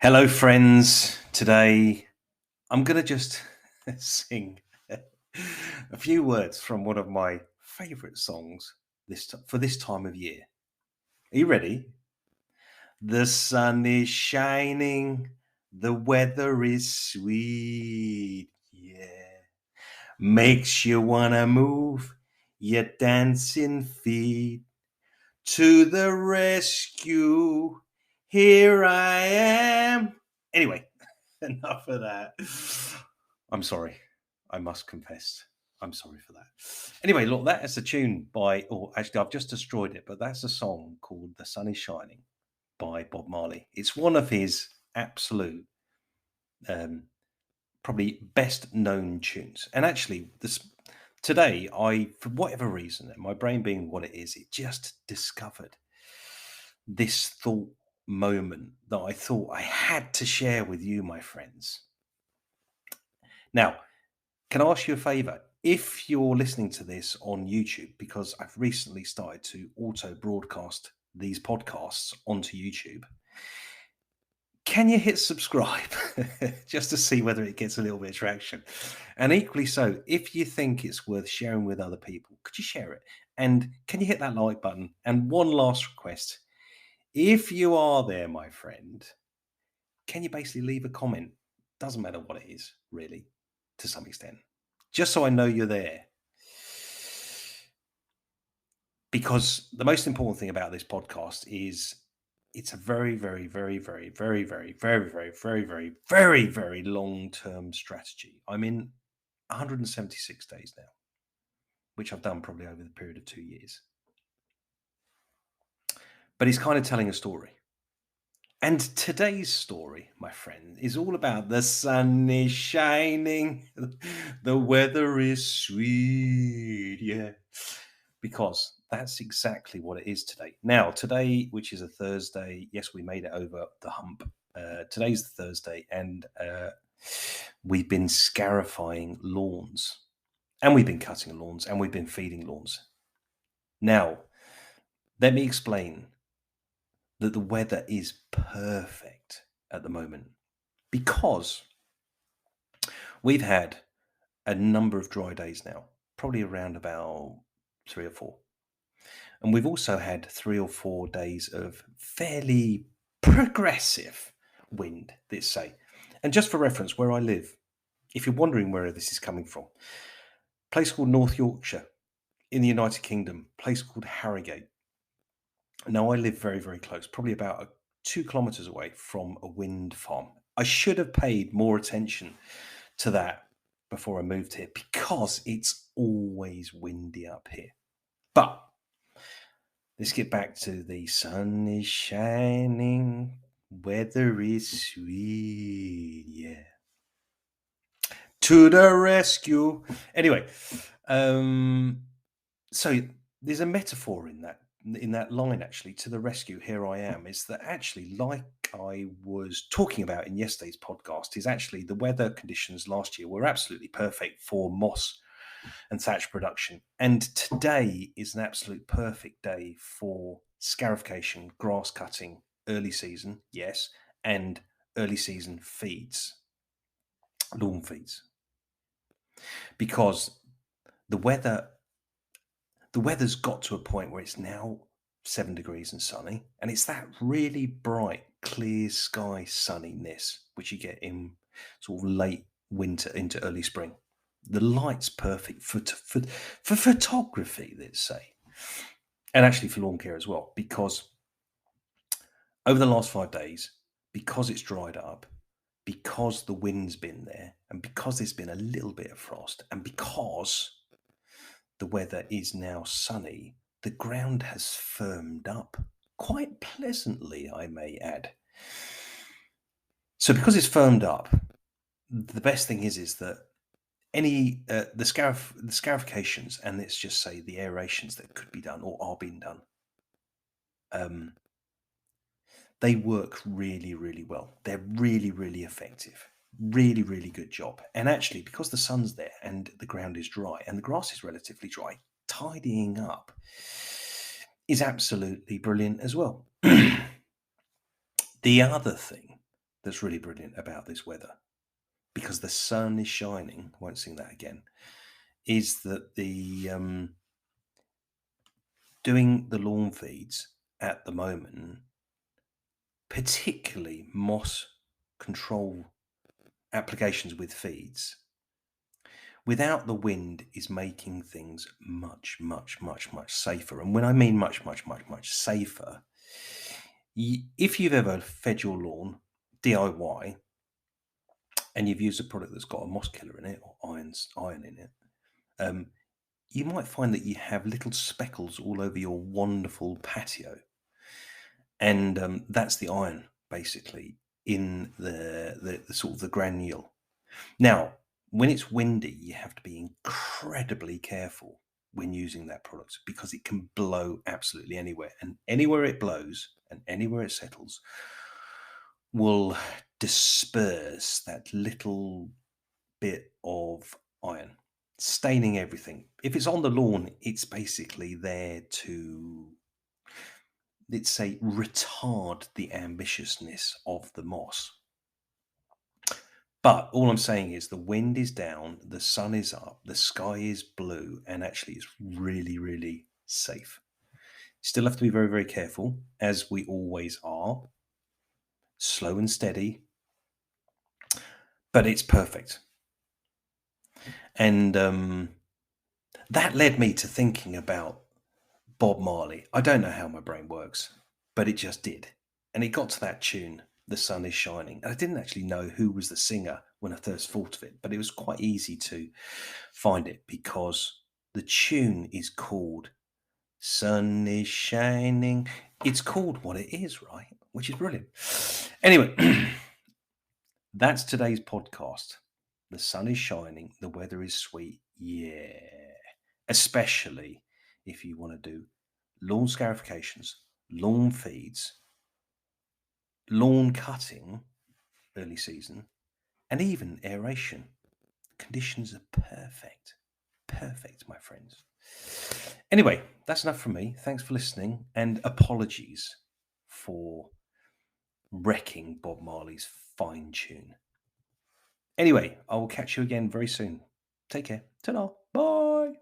Hello, friends. Today I'm going to just sing a few words from one of my favorite songs for this time of year. Are you ready? The sun is shining, the weather is sweet, yeah. Makes you want to move your dancing feet. To the rescue, here I am. Anyway, enough of that. I'm sorry. I must confess. I'm sorry for that. Anyway, look, that is a tune actually, I've just destroyed it, but that's a song called The Sun is Shining by Bob Marley. It's one of his absolute, probably best known tunes. And actually, today, for whatever reason, and my brain being what it is, it just discovered this thought moment that I thought I had to share with you, my friends. Now, can I ask you a favor? If you're listening to this on YouTube, because I've recently started to auto broadcast these podcasts onto YouTube, can you hit subscribe just to see whether it gets a little bit of traction? And equally so, if you think it's worth sharing with other people, could you share it? And can you hit that like button? And one last request. If you are there, my friend, can you basically leave a comment? Doesn't matter what it is, really, to some extent. Just so I know you're there. Because the most important thing about this podcast is it's a very, very, very, very, very, very, very, very, very, very, very, very long-term strategy. I'm in 176 days now, which I've done probably over the period of 2 years. But he's kind of telling a story. And today's story, my friend, is all about the sun is shining, the weather is sweet, yeah. Because that's exactly what it is today. Now, today, which is a Thursday, yes, we made it over the hump. Today's the Thursday, and we've been scarifying lawns, and we've been cutting lawns, and we've been feeding lawns. Now, let me explain that the weather is perfect at the moment because we've had a number of dry days now, probably around about 3 or 4. And we've also had 3 or 4 days of fairly progressive wind, let's say. And just for reference, where I live, if you're wondering where this is coming from, a place called North Yorkshire in the United Kingdom, a place called Harrogate. Now, I live very, very close, probably about 2 kilometers away from a wind farm. I should have paid more attention to that before I moved here because it's always windy up here. But let's get back to the sun is shining, weather is sweet, yeah. To the rescue. Anyway, so there's a metaphor in that line, actually, to the rescue, here I am, is that actually, like I was talking about in yesterday's podcast, is actually the weather conditions last year were absolutely perfect for moss and thatch production. And today is an absolute perfect day for scarification, grass cutting, early season, yes, and early season feeds, lawn feeds. Because the weather's got to a point where it's now 7 degrees and sunny, and it's that really bright, clear sky sunniness which you get in sort of late winter into early spring. The light's perfect for photography, let's say, and actually for lawn care as well, because over the last 5 days, because it's dried up, because the wind's been there, and because there's been a little bit of frost, and because the weather is now sunny, the ground has firmed up quite pleasantly, I may add. So because it's firmed up, the best thing is that any the scarifications, and let's just say the aerations that could be done or are being done, they work really, really well. They're really, really effective. Really, really good job. And actually, because the sun's there and the ground is dry and the grass is relatively dry, tidying up is absolutely brilliant as well. The other thing that's really brilliant about this weather, because the sun is shining, won't sing that again, is that the doing the lawn feeds at the moment, particularly moss control applications with feeds, without the wind is making things much, much, much, much safer. And when I mean much, much, much, much safer, if you've ever fed your lawn DIY and you've used a product that's got a moss killer in it or iron in it, you might find that you have little speckles all over your wonderful patio. And that's the iron, basically, in the sort of the granule. Now, when it's windy, you have to be incredibly careful when using that product because it can blow absolutely anywhere. And anywhere it blows and anywhere it settles will disperse that little bit of iron, staining everything. If it's on the lawn, it's basically there to, let's say, retard the ambitiousness of the moss. But all I'm saying is the wind is down, the sun is up, the sky is blue, and actually it's really, really safe. Still have to be very, very careful, as we always are. Slow and steady, but it's perfect. And that led me to thinking about Bob Marley. I don't know how my brain works, but it just did. And it got to that tune, The Sun is Shining. And I didn't actually know who was the singer when I first thought of it, but it was quite easy to find it because the tune is called Sun is Shining. It's called what it is, right? Which is brilliant. Anyway, that's today's podcast. The sun is shining, the weather is sweet. Yeah. Especially if you want to do lawn scarifications, lawn feeds, lawn cutting, early season, and even aeration. Conditions are perfect. Perfect, my friends. Anyway, that's enough from me. Thanks for listening, and apologies for wrecking Bob Marley's fine tune. Anyway, I will catch you again very soon. Take care. Ta-da. Bye.